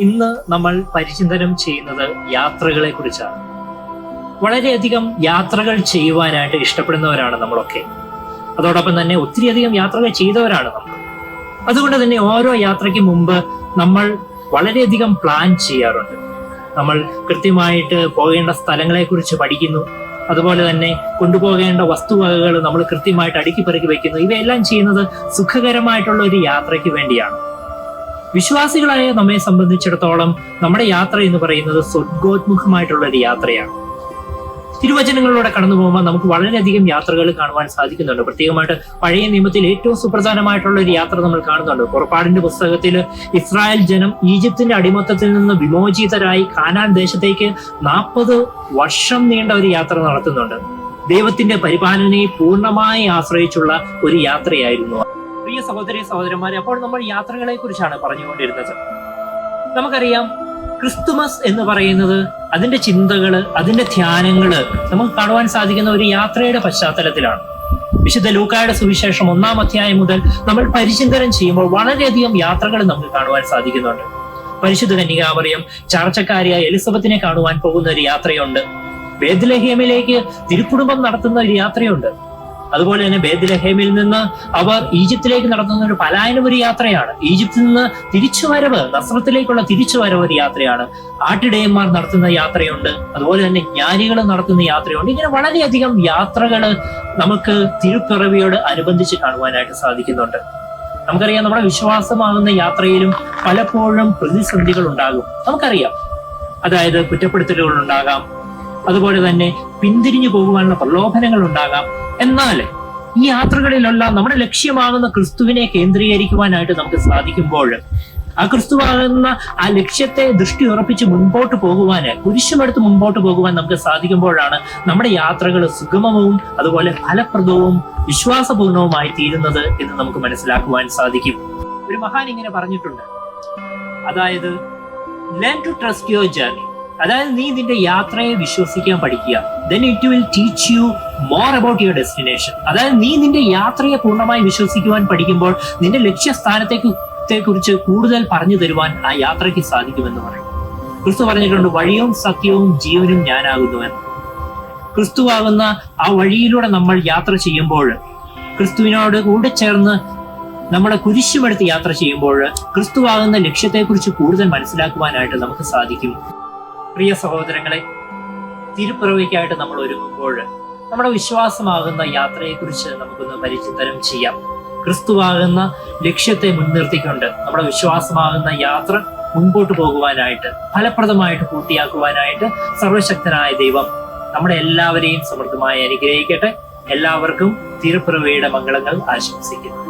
ഇന്ന് നമ്മൾ പരിചിന്തനം ചെയ്യുന്നത് യാത്രകളെ കുറിച്ചാണ്. വളരെയധികം യാത്രകൾ ചെയ്യുവാനായിട്ട് ഇഷ്ടപ്പെടുന്നവരാണ് നമ്മളൊക്കെ. അതോടൊപ്പം തന്നെ ഒത്തിരിയധികം യാത്രകൾ ചെയ്തവരാണ് നമ്മൾ. അതുകൊണ്ട് തന്നെ ഓരോ യാത്രയ്ക്ക് മുമ്പ് നമ്മൾ വളരെയധികം പ്ലാൻ ചെയ്യാറുണ്ട്. നമ്മൾ കൃത്യമായിട്ട് പോകേണ്ട സ്ഥലങ്ങളെ കുറിച്ച് പഠിക്കുന്നു. അതുപോലെ തന്നെ കൊണ്ടുപോകേണ്ട വസ്തുവകകൾ നമ്മൾ കൃത്യമായിട്ട് അടുക്കി പെറുക്കി വെക്കുന്നു. ഇവയെല്ലാം ചെയ്യുന്നത് സുഖകരമായിട്ടുള്ള ഒരു യാത്രയ്ക്ക് വേണ്ടിയാണ്. വിശ്വാസികളായ നമ്മെ സംബന്ധിച്ചിടത്തോളം നമ്മുടെ യാത്ര എന്ന് പറയുന്നത് സ്വർഗോന്മുഖമായിട്ടുള്ള ഒരു യാത്രയാണ്. തിരുവചനങ്ങളിലൂടെ കടന്നു പോകുമ്പോൾ നമുക്ക് വളരെയധികം യാത്രകൾ കാണുവാൻ സാധിക്കുന്നുണ്ട്. പ്രത്യേകമായിട്ട് പഴയ നിയമത്തിൽ ഏറ്റവും സുപ്രധാനമായിട്ടുള്ള ഒരു യാത്ര നമ്മൾ കാണുന്നുണ്ട്. പുറപ്പാടിന്റെ പുസ്തകത്തിൽ ഇസ്രായേൽ ജനം ഈജിപ്തിന്റെ അടിമത്തത്തിൽ നിന്ന് വിമോചിതരായി കാനാൻ ദേശത്തേക്ക് 40 വർഷം നീണ്ട ഒരു യാത്ര നടത്തുന്നുണ്ട്. ദൈവത്തിന്റെ പരിപാലനയെ പൂർണ്ണമായി ആശ്രയിച്ചുള്ള ഒരു യാത്രയായിരുന്നു. പ്രിയ സഹോദരി സഹോദരന്മാരെ, അപ്പോൾ നമ്മൾ യാത്രകളെ കുറിച്ചാണ് പറഞ്ഞുകൊണ്ടിരുന്നത്. നമുക്കറിയാം, ക്രിസ്തുമസ് എന്ന് പറയുന്നത് അതിന്റെ ചിന്തകള്, അതിന്റെ ധ്യാനങ്ങള് നമുക്ക് കാണുവാൻ സാധിക്കുന്ന ഒരു യാത്രയുടെ പശ്ചാത്തലത്തിലാണ്. വിശുദ്ധ ലൂക്കായുടെ സുവിശേഷം 1-ാം അധ്യായം മുതൽ നമ്മൾ പരിചിന്തനം ചെയ്യുമ്പോൾ വളരെയധികം യാത്രകൾ നമുക്ക് കാണുവാൻ സാധിക്കുന്നുണ്ട്. പരിശുദ്ധ കന്യകാമറിയം ചാർച്ചക്കാരിയായ എലിസബത്തിനെ കാണുവാൻ പോകുന്ന ഒരു യാത്രയുണ്ട്. ബേത്ലഹേമിലേക്ക് തിരുക്കുടുംബം നടത്തുന്ന ഒരു യാത്രയുണ്ട്. അതുപോലെ തന്നെ ബേത്ലഹേമിൽ നിന്ന് അവർ ഈജിപ്തിലേക്ക് നടത്തുന്ന ഒരു പലായനം ഒരു യാത്രയാണ്. ഈജിപ്തിൽ നിന്ന് തിരിച്ചുവരവ്, നസ്രത്തിലേക്കുള്ള തിരിച്ചുവരവ് ഒരു യാത്രയാണ്. ആട്ടിടയന്മാർ നടത്തുന്ന യാത്രയുണ്ട്. അതുപോലെ തന്നെ ജ്ഞാനികൾ നടത്തുന്ന യാത്രയുണ്ട്. ഇങ്ങനെ വളരെയധികം യാത്രകൾ നമുക്ക് തിരുപ്പിറവിയോട് അനുബന്ധിച്ച് കാണുവാനായിട്ട് സാധിക്കുന്നുണ്ട്. നമുക്കറിയാം, നമ്മുടെ വിശ്വാസമാകുന്ന യാത്രയിലും പലപ്പോഴും പ്രതിസന്ധികൾ ഉണ്ടാകും. നമുക്കറിയാം, അതായത് കുറ്റപ്പെടുത്തലുകൾ ഉണ്ടാകാം, അതുപോലെ തന്നെ പിന്തിരിഞ്ഞു പോകുവാനുള്ള പ്രലോഭനങ്ങൾ ഉണ്ടാകാം. എന്നാൽ ഈ യാത്രകളിലെല്ലാം നമ്മുടെ ലക്ഷ്യമാകുന്ന ക്രിസ്തുവിനെ കേന്ദ്രീകരിക്കുവാനായിട്ട് നമുക്ക് സാധിക്കുമ്പോൾ, ആ ക്രിസ്തുവാകുന്ന ആ ലക്ഷ്യത്തെ ദൃഷ്ടി ഉറപ്പിച്ച് മുൻപോട്ട് പോകുവാന്, കുരിശുമെടുത്ത് മുൻപോട്ട് പോകുവാൻ നമുക്ക് സാധിക്കുമ്പോഴാണ് നമ്മുടെ യാത്രകൾ സുഗമവും അതുപോലെ ഫലപ്രദവും വിശ്വാസപൂർണവുമായി തീരുന്നത് എന്ന് നമുക്ക് മനസ്സിലാക്കുവാൻ സാധിക്കും. ഒരു മഹാൻ ഇങ്ങനെ പറഞ്ഞിട്ടുണ്ട്, അതായത് learn to trust your journey. അതായത് നീ നിന്റെ യാത്രയെ വിശ്വസിക്കാൻ പഠിക്കുക. then it will teach you more about your destination. അതായത് നീ നിന്റെ യാത്രയെ പൂർണ്ണമായി വിശ്വസിക്കുവാൻ പഠിക്കുമ്പോൾ നിന്റെ ലക്ഷ്യസ്ഥാനത്തെ കുറിച്ച് കൂടുതൽ പറഞ്ഞു തരുവാൻ ആ യാത്രയ്ക്ക് സാധിക്കുമെന്ന് പറയും. ക്രിസ്തു പറഞ്ഞിട്ടുണ്ട്, വഴിയും സത്യവും ജീവനും ഞാനാകുന്നുവെന്ന്. ക്രിസ്തുവാകുന്ന ആ വഴിയിലൂടെ നമ്മൾ യാത്ര ചെയ്യുമ്പോൾ, ക്രിസ്തുവിനോട് കൂടെ ചേർന്ന് നമ്മുടെ കുരിശുമെടുത്ത് യാത്ര ചെയ്യുമ്പോൾ ക്രിസ്തുവാകുന്ന ലക്ഷ്യത്തെക്കുറിച്ച് കൂടുതൽ മനസ്സിലാക്കുവാനായിട്ട് നമുക്ക് സാധിക്കും. പ്രിയ സഹോദരങ്ങളെ, തിരുപ്പിറവിക്കായിട്ട് നമ്മൾ ഒരുങ്ങുമ്പോൾ നമ്മുടെ വിശ്വാസമാകുന്ന യാത്രയെക്കുറിച്ച് നമുക്കൊന്ന് പരിചിന്തനം ചെയ്യാം. ക്രിസ്തുവാകുന്ന ലക്ഷ്യത്തെ മുൻനിർത്തിക്കൊണ്ട് നമ്മുടെ വിശ്വാസമാകുന്ന യാത്ര മുൻപോട്ട് പോകുവാനായിട്ട്, ഫലപ്രദമായിട്ട് പൂർത്തിയാക്കുവാനായിട്ട് സർവശക്തനായ ദൈവം നമ്മുടെ എല്ലാവരെയും സമൃദ്ധമായി അനുഗ്രഹിക്കട്ടെ. എല്ലാവർക്കും തിരുപ്പിറവിയുടെ മംഗളങ്ങൾ ആശംസിക്കുന്നു.